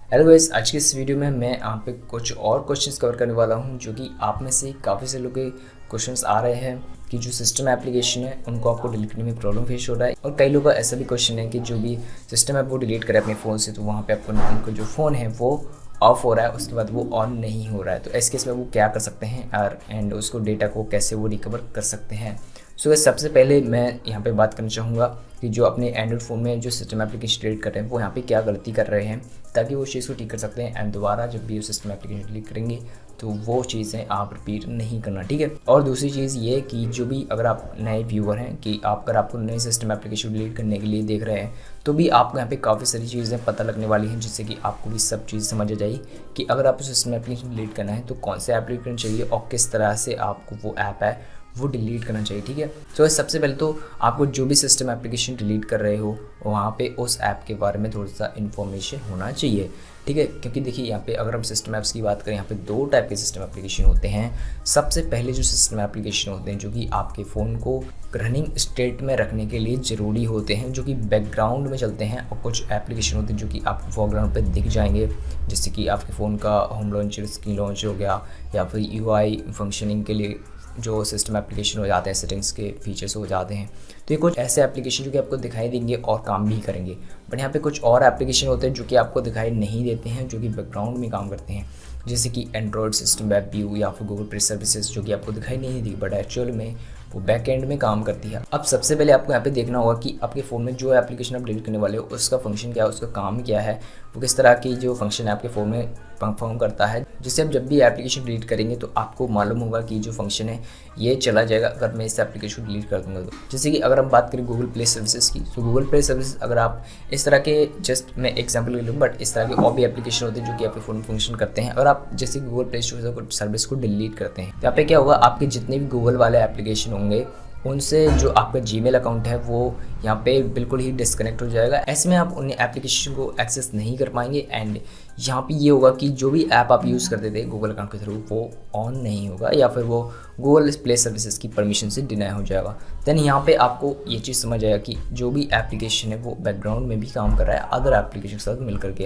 Hello guys, आज की इस वीडियो में मैं यहाँ पे कुछ और क्वेश्चंस कवर करने वाला हूँ जो कि आप में से काफ़ी से लोगों के क्वेश्चंस आ रहे हैं कि जो सिस्टम एप्लीकेशन है उनको आपको डिलीट करने में प्रॉब्लम फेस हो रहा है। और कई लोगों का ऐसा भी क्वेश्चन है कि जो भी सिस्टम है वो डिलीट करे अपने फ़ोन से, तो वहाँ पे आपको उनका जो फ़ोन है वो ऑफ हो रहा है, उसके बाद वो ऑन नहीं हो रहा है। तो इस केस में वो क्या कर सकते हैं एंड उसको डेटा को कैसे वो रिकवर कर सकते हैं। सो सबसे पहले मैं यहाँ पे बात करना चाहूँगा कि जो अपने एंड्रॉइड फ़ोन में जो सिस्टम एप्लीकेशन डिलीट कर रहे हैं वो यहाँ पे क्या गलती कर रहे हैं, ताकि वो चीज़ को ठीक कर सकते हैं एंड दोबारा जब भी वो सिस्टम एप्लीकेशन डिलीट करेंगे तो वो चीज़ें आप रिपीट नहीं करना, ठीक है। और दूसरी चीज़ ये कि जो भी अगर आप नए व्यूअर हैं कि अगर आपको नए सिस्टम एप्लीकेशन डिलीट करने के लिए देख रहे हैं तो भी आपको यहाँ पे काफ़ी सारी चीज़ें पता लगने वाली हैं, जिससे कि आपको भी सब चीज़ समझ आ जाए कि अगर आपको सिस्टम एप्लीकेशन डिलीट करना है तो कौन से ऐप डिलीट करना चाहिए और किस तरह से आपको वो ऐप है वो डिलीट करना चाहिए, ठीक है। तो सबसे पहले तो आपको जो भी सिस्टम एप्लीकेशन डिलीट कर रहे हो वहाँ पे उस ऐप के बारे में थोड़ा सा इन्फॉर्मेशन होना चाहिए, ठीक है। क्योंकि देखिए यहाँ पे अगर हम सिस्टम ऐप्स की बात करें, यहाँ पे दो टाइप के सिस्टम एप्लीकेशन होते हैं। सबसे पहले जो सिस्टम एप्लीकेशन होते हैं जो कि आपके फ़ोन को रनिंग स्टेट में रखने के लिए ज़रूरी होते हैं, जो कि बैकग्राउंड में चलते हैं, और कुछ एप्लीकेशन होते हैं जो कि आपको फोरग्राउंड पे दिख जाएंगे, जैसे कि आपके फ़ोन का होम लॉन्चर, स्क्रीन लॉन्च हो गया, या फिर यूआई फंक्शनिंग के लिए जो सिस्टम एप्लीकेशन हो जाते हैं, सेटिंग्स के फीचर्स हो जाते हैं। तो ये कुछ ऐसे एप्लीकेशन जो कि आपको दिखाई देंगे और काम भी करेंगे। बट यहाँ पे कुछ और एप्लीकेशन होते हैं जो कि आपको दिखाई नहीं देते हैं, जो कि बैकग्राउंड में काम करते हैं, जैसे कि एंड्रॉयड सिस्टम वेब व्यू या फिर गूगल प्ले सर्विसेज, जो कि आपको दिखाई नहीं दी बट एक्चुअल में वो बैक एंड में काम करती है। अब सबसे पहले आपको यहाँ पे देखना होगा कि आपके फ़ोन में जो एप्लीकेशन आप डिलीट करने वाले हो उसका फंक्शन क्या है, उसका काम क्या है, वो किस तरह की जो फंक्शन है आपके फ़ोन में परफॉर्म करता है, जिससे आप जब भी एप्लीकेशन डिलीट करेंगे तो आपको मालूम होगा कि जो फंक्शन है ये चला जाएगा अगर मैं इस एप्लीकेशन को डिलीट कर दूंगा तो। जैसे कि अगर हम बात करें गूगल प्ले सर्विसेज की, तो गूगल प्ले सर्विस अगर आप इस तरह के, जस्ट मैं एग्जांपल ले लूँ, बट इस तरह के और भी एप्लीकेशन होते हैं जो कि आपके फ़ोन में फंक्शन करते हैं। अगर आप जैसे गूगल प्ले स्टोर सर्विस को डिलीट करते हैं तो यहाँ पे क्या होगा, आपके जितने भी गूगल वाले एप्लीकेशन होंगे उनसे जो आपका जीमेल अकाउंट है वो यहाँ पे बिल्कुल ही डिस्कनेक्ट हो जाएगा। ऐसे में आप उन एप्लीकेशन को एक्सेस नहीं कर पाएंगे एंड यहाँ पे ये होगा कि जो भी ऐप आप यूज़ करते थे गूगल अकाउंट के थ्रू वो ऑन नहीं होगा, या फिर वो गूगल प्ले सर्विसेज की परमिशन से डिनाई हो जाएगा। देन यहाँ पे आपको ये चीज़ समझ आएगा कि जो भी एप्लीकेशन है वो बैकग्राउंड में भी काम कर रहा है अदर एप्लीकेशन के साथ मिल करके।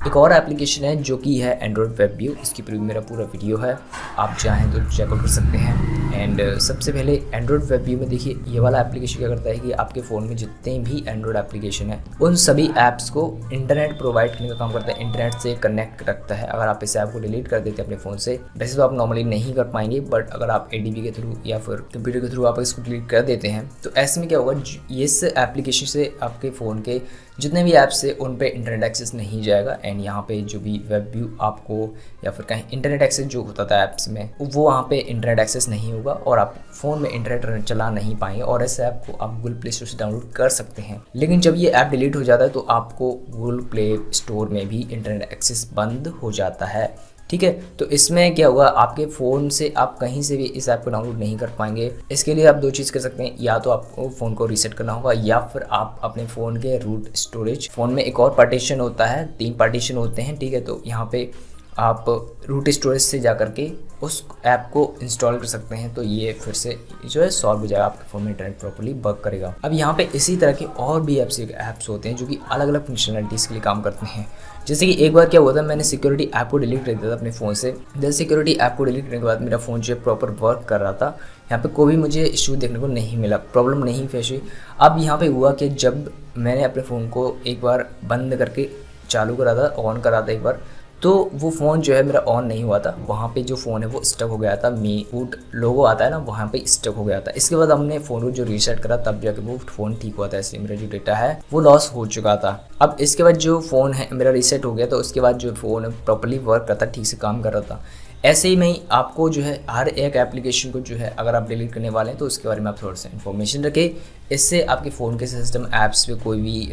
एक और एप्लीकेशन है जो कि है एंड्रॉयड वेब व्यू, इसकी मेरा पूरा वीडियो है, आप चाहें तो चेकआउट कर सकते हैं। एंड सबसे पहले एंड्रॉयड वेब व्यू में देखिए ये वाला एप्लीकेशन क्या करता है कि आपके फ़ोन में जितने भी एंड्रॉयड एप्लीकेशन है उन सभी ऐप्स को इंटरनेट प्रोवाइड करने का काम करता है, इंटरनेट से कनेक्ट रखता है। अगर आप इस ऐप को डिलीट कर देते हैं अपने फ़ोन से, वैसे तो आप नॉर्मली नहीं कर पाएंगे, बट अगर आप एडीबी के थ्रू या फिर कंप्यूटर के थ्रू आप इसको डिलीट कर देते हैं तो ऐसे में क्या होगा, इस एप्लीकेशन से आपके फ़ोन के जितने भी ऐप्स है उन पे इंटरनेट एक्सेस नहीं जाएगा एंड यहाँ पे जो भी वेब व्यू आपको या फिर कहीं इंटरनेट एक्सेस जो होता था ऐप्स में वो वहाँ पे इंटरनेट एक्सेस नहीं होगा और आप फ़ोन में इंटरनेट चला नहीं पाएंगे। और इस ऐप को आप गूगल प्ले स्टोर से डाउनलोड कर सकते हैं, लेकिन जब ये ऐप डिलीट हो जाता है तो आपको गूगल प्ले स्टोर में भी इंटरनेट एक्सेस बंद हो जाता है, ठीक है। तो इसमें क्या होगा, आपके फ़ोन से आप कहीं से भी इस ऐप को डाउनलोड नहीं कर पाएंगे। इसके लिए आप दो चीज़ कर सकते हैं, या तो आपको फ़ोन को रीसेट करना होगा या फिर आप अपने फ़ोन के रूट स्टोरेज, फ़ोन में एक और पार्टीशन होता है, 3 पार्टीशन होते हैं, ठीक है। तो यहाँ पे आप रूट स्टोरेज से जा करके उस ऐप को इंस्टॉल कर सकते हैं, तो ये फिर से जो है सॉल्व हो जाएगा, आपके फ़ोन में इंटरनेट प्रॉपर्ली वर्क करेगा। अब यहाँ पे इसी तरह के और भी ऐप्स होते हैं जो कि अलग अलग फंक्शनलिटीज़ के लिए काम करते हैं। जैसे कि एक बार क्या हुआ था, मैंने सिक्योरिटी ऐप को डिलीट कर दिया था अपने फ़ोन से। देन सिक्योरिटी ऐप को डिलीट करने के बाद मेरा फ़ोन जो है प्रॉपर वर्क कर रहा था, यहाँ पे कोई भी मुझे इशू देखने को नहीं मिला, प्रॉब्लम नहीं फेस हुई। अब यहाँ पे हुआ कि जब मैंने अपने फ़ोन को एक बार बंद करके चालू करा था, ऑन करा था एक बार, तो वो फ़ोन जो है मेरा ऑन नहीं हुआ था, वहाँ पे जो फ़ोन है वो स्टक हो गया था, मी बूट लोगो आता है ना, वहाँ पे स्टक हो गया था। इसके बाद हमने फ़ोन को जो रीसेट करा तब जाके वो फ़ोन ठीक हुआ था, इसलिए मेरा जो डेटा है वो लॉस हो चुका था। अब इसके बाद जो फ़ोन है मेरा रीसेट हो गया, तो उसके बाद जो फ़ोन है प्रॉपर्ली वर्क करता, ठीक से काम कर रहा था। ऐसे ही में आपको जो है हर एक एप्लीकेशन को जो है अगर आप डिलीट करने वाले हैं तो उसके बारे में आप थोड़ा सा इन्फॉर्मेशन रखें, इससे आपके फ़ोन के सिस्टम ऐप्स पे कोई भी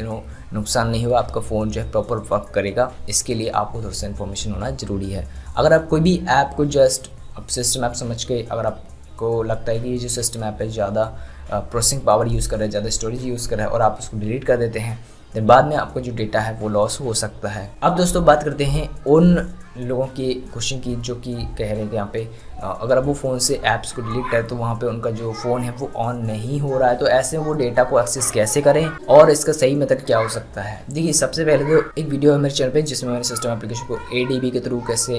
नुकसान नहीं होगा, आपका फ़ोन जो है प्रॉपर वर्क करेगा। इसके लिए आपको थोड़ा सा इन्फॉर्मेशन होना ज़रूरी है। अगर आप कोई भी ऐप को जस्ट अब सिस्टम ऐप समझ के, अगर आपको लगता है कि ये जो सिस्टम ऐप है ज़्यादा प्रोसेसिंग पावर यूज़ कर रहा है, ज़्यादा स्टोरेज यूज़ कर रहा है और आप उसको डिलीट कर देते हैं, फिर बाद में आपका जो डेटा है वो लॉस हो सकता है। अब दोस्तों बात करते हैं उन लोगों की क्वेश्चन की जो कि कह रहे हैं कि यहाँ पे अगर आप वो फ़ोन से ऐप्स को डिलीट करें तो वहाँ पे उनका जो फ़ोन है वो ऑन नहीं हो रहा है, तो ऐसे में वो डेटा को एक्सेस कैसे करें और इसका सही मेथड क्या हो सकता है। देखिए सबसे पहले तो एक वीडियो है मेरे चैनल पे जिसमें मैंने सिस्टम एप्लीकेशन को ADB के थ्रू कैसे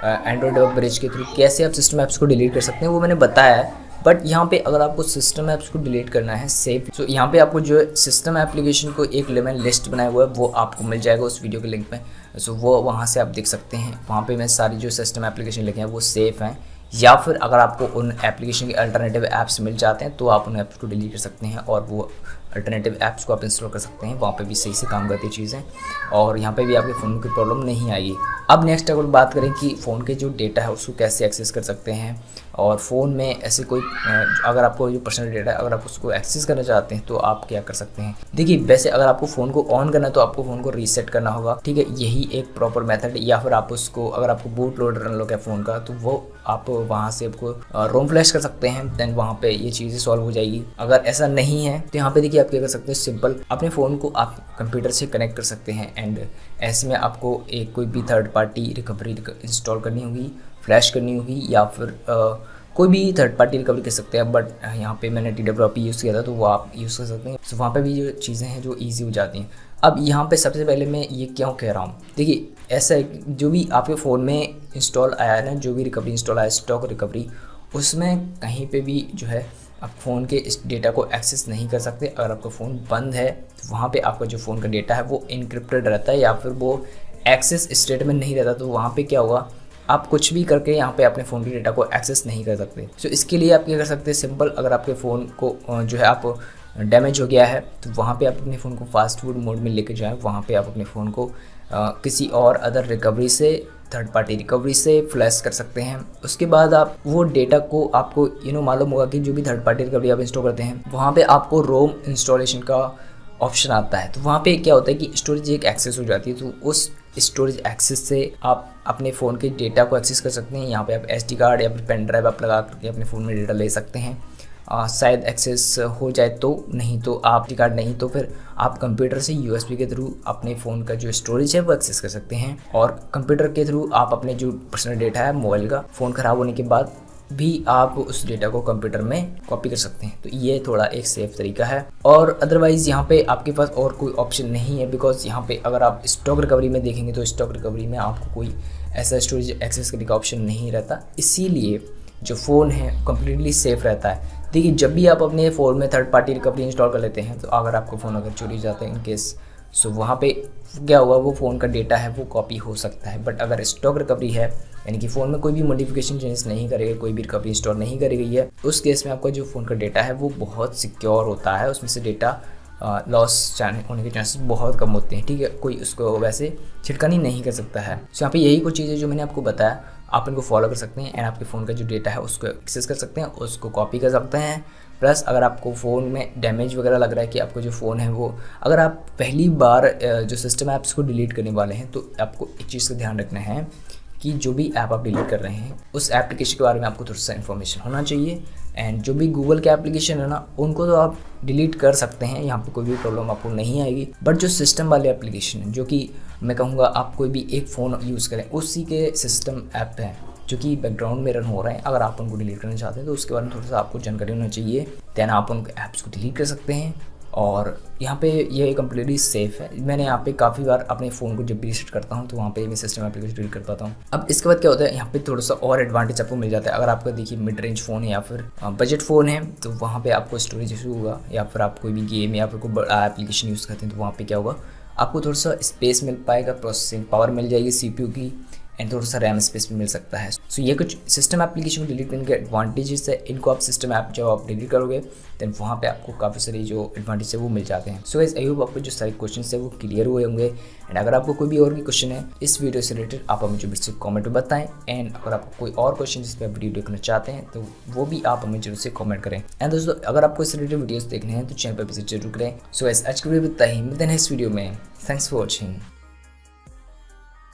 एंड्रॉइड डेवलपर ब्रिज के थ्रू कैसे आप सिस्टम ऐप्स को डिलीट कर सकते हैं वो मैंने बताया है। बट यहाँ पे अगर आपको सिस्टम ऐप्स को डिलीट करना है सेफ, तो यहाँ पे आपको जो सिस्टम एप्लीकेशन को एक लेवल लिस्ट बनाया हुआ है वो आपको मिल जाएगा उस वीडियो के लिंक में। सो वो वहाँ से आप देख सकते हैं, वहाँ पे मैं सारी जो सिस्टम एप्लीकेशन लिखे हैं वो सेफ़ हैं, या फिर अगर आपको उन एप्लीकेशन के अल्टरनेटिव ऐप्स मिल जाते हैं तो आप उन ऐप्स को डिलीट कर सकते हैं और वो अल्टरनेटिव ऐप्स को आप इंस्टॉल कर सकते हैं, वहाँ पे भी सही से काम करती चीज़ें और यहाँ पे भी आपके फ़ोन की प्रॉब्लम नहीं आएगी। अब नेक्स्ट अगर बात करें कि फ़ोन के जो डेटा है उसको कैसे एक्सेस कर सकते हैं और फ़ोन में ऐसे कोई अगर आपको जो पर्सनल डेटा है अगर आप उसको एक्सेस करना चाहते हैं तो आप क्या कर सकते हैं। देखिए वैसे अगर आपको फ़ोन को ऑन करना है तो आपको फ़ोन को रीसेट करना होगा, ठीक है, यही एक प्रॉपर मेथड। या फिर आप उसको अगर आपको बूट लोडर अनलॉक है फ़ोन का तो वो आप वहाँ से आपको रोम फ्लैश कर सकते हैं, देन वहाँ पे ये चीज़ें सॉल्व हो जाएगी। अगर ऐसा नहीं है तो यहाँ पे देखिए आप क्या कर सकते हैं, सिंपल अपने फ़ोन को आप कंप्यूटर से कनेक्ट कर सकते हैं एंड ऐसे में आपको एक कोई भी थर्ड पार्टी रिकवरी इंस्टॉल करनी होगी, फ्लैश करनी होगी या फिर कोई भी थर्ड पार्टी रिकवरी कर सकते हैं। बट यहाँ पे मैंने TWRP यूज़ किया था तो वो आप यूज़ कर सकते हैं। तो वहाँ पे भी जो चीज़ें हैं जो ईजी हो जाती हैं। अब यहाँ पे सबसे पहले मैं ये क्यों कह रहा हूँ, देखिए ऐसा है जो भी आपके फ़ोन में इंस्टॉल आया है ना, जो भी रिकवरी इंस्टॉल आया है स्टॉक रिकवरी, उसमें कहीं पे भी जो है आप फ़ोन के इस डेटा को एक्सेस नहीं कर सकते। अगर आपका फ़ोन बंद है तो वहाँ पे आपका जो फ़ोन का डेटा है वो इनक्रिप्टेड रहता है या फिर वो एक्सेस स्टेट में नहीं रहता। तो वहाँ पे क्या होगा, आप कुछ भी करके यहाँ पे अपने फ़ोन के डेटा को एक्सेस नहीं कर सकते। सो इसके लिए आप क्या कर सकते हैं, सिंपल अगर आपके फ़ोन को जो है आप डैमेज हो गया है तो वहाँ पे आप अपने फ़ोन को फास्ट फूड मोड में लेके जाएं, वहाँ पे आप अपने फ़ोन को किसी और अदर रिकवरी से, थर्ड पार्टी रिकवरी से फ्लैश कर सकते हैं। उसके बाद आप वो डेटा को आपको मालूम होगा कि जो भी थर्ड पार्टी रिकवरी आप इंस्टॉल करते हैं वहाँ पे आपको रोम इंस्टॉलेशन का ऑप्शन आता है। तो वहाँ पे क्या होता है कि स्टोरेज एक एक्सेस हो जाती है, तो उस स्टोरेज एक्सेस से आप अपने फ़ोन के डेटा को एक्सेस कर सकते हैं। यहाँ पे आप SD कार्ड या फिर पेन ड्राइव आप लगा करके अपने फ़ोन में डेटा ले सकते हैं। शायद एक्सेस हो जाए तो, नहीं तो आप SD कार्ड नहीं तो फिर आप कंप्यूटर से USB के थ्रू अपने फ़ोन का जो स्टोरेज है वो एक्सेस कर सकते हैं और कंप्यूटर के थ्रू आप अपने जो पर्सनल डेटा है मोबाइल का, फ़ोन ख़राब होने के बाद भी आप उस डेटा को कंप्यूटर में कॉपी कर सकते हैं। तो ये थोड़ा एक सेफ तरीका है और अदरवाइज़ यहाँ पे आपके पास और कोई ऑप्शन नहीं है, बिकॉज यहाँ पे अगर आप स्टॉक रिकवरी में देखेंगे तो स्टॉक रिकवरी में आपको कोई ऐसा स्टोरेज एक्सेस करने का ऑप्शन नहीं रहता, इसीलिए जो फ़ोन है कम्प्लीटली सेफ़ रहता है। देखिए जब भी आप अपने फ़ोन में थर्ड पार्टी रिकवरी इंस्टॉल कर लेते हैं तो अगर आपको फ़ोन अगर चोरी जाता है इन केस, सो वहाँ पे क्या होगा, वो फ़ोन का डेटा है वो कॉपी हो सकता है। बट अगर स्टॉक रिकवरी है यानी कि फ़ोन में कोई भी मॉडिफिकेशन चेंज नहीं करेगा, कोई भी रिकवरी इंस्टॉल नहीं करी गई है, उस केस में आपका जो फ़ोन का डेटा है वो बहुत सिक्योर होता है, उसमें से डेटा लॉस होने के चांसेस बहुत कम होते हैं, ठीक है, कोई उसको वैसे छिड़कानी नहीं कर सकता है। तो यहाँ पे यही कुछ चीज़ें जो मैंने आपको बताया आप इनको फॉलो कर सकते हैं एंड आपके फ़ोन का जो डेटा है उसको एक्सेस कर सकते हैं, उसको कॉपी कर सकते हैं। प्लस अगर आपको फ़ोन में डैमेज वगैरह लग रहा है कि आपको जो फ़ोन है वो, अगर आप पहली बार जो सिस्टम ऐप्स को डिलीट करने वाले हैं तो आपको एक चीज़ का ध्यान रखना है कि जो भी ऐप आप डिलीट कर रहे हैं उस एप्लीकेशन के बारे में आपको थोड़ा सा इन्फॉर्मेशन होना चाहिए। एंड जो भी गूगल के एप्लीकेशन है ना उनको तो आप डिलीट कर सकते हैं, यहाँ पे कोई भी प्रॉब्लम आपको नहीं आएगी। बट जो सिस्टम वाले एप्लीकेशन हैं, जो कि मैं कहूँगा आप कोई भी एक फ़ोन यूज़ करें उसी के सिस्टम ऐप हैं जो कि बैकग्राउंड में रन हो रहे हैं, अगर आप उनको डिलीट करना चाहते हैं तो उसके बारे में थोड़ा सा आपको जानकारी होना चाहिए, देन आप उन ऐप्स को डिलीट कर सकते हैं। और यहाँ पे ये कम्प्लीटली सेफ़ है। मैंने यहाँ पे काफ़ी बार अपने फ़ोन को जब भी रीसेट करता हूँ तो वहाँ पे मैं सिस्टम एप्लीकेशन डिलीट कर पाता हूँ। अब इसके बाद क्या होता है, यहाँ पे थोड़ा सा और एडवांटेज आपको मिल जाता है। अगर आपका देखिए मिड रेंज फ़ोन है या फिर बजट फ़ोन है तो वहाँ पे आपको स्टोरेज इशू होगा, या फिर आप कोई भी गेम या फिर कोई बड़ा एप्लीकेशन यूज़ करते हैं तो वहाँ पर क्या होगा, आपको थोड़ा सा स्पेस मिल पाएगा, प्रोसेसिंग पावर मिल जाएगी CPU की एंड थोड़ा सा रैम स्पेस भी मिल सकता है। सो ये कुछ सिस्टम एप्लीकेशन को डिलीट करने के एडवांटेजेस है। इनको आप सिस्टम ऐप जब आप डिलीट करोगे देन वहाँ पे आपको काफ़ी सारी जो एडवांटेज है वो मिल जाते हैं। सो गाइस आई होप आपको जो सारे क्वेश्चन है वो क्लियर हुए होंगे। एंड अगर आपको कोई भी और भी क्वेश्चन है इस वीडियो से रिलेटेड आप हमें जो मुझसे कॉमेंट में बताएं। एंड अगर आपको कोई और क्वेश्चन जिस पर आप वीडियो देखना चाहते हैं तो वो भी आप हमें जरूर से कॉमेंट करें। एंड दोस्तों अगर आपको इस रिलेटेड वीडियोज़ देखने हैं तो चैनल पर विजिट जरूर करें। सो गाइस आज की वीडियो में इतना ही, मिलते हैं नेक्स्ट वीडियो में। Thanks for watching.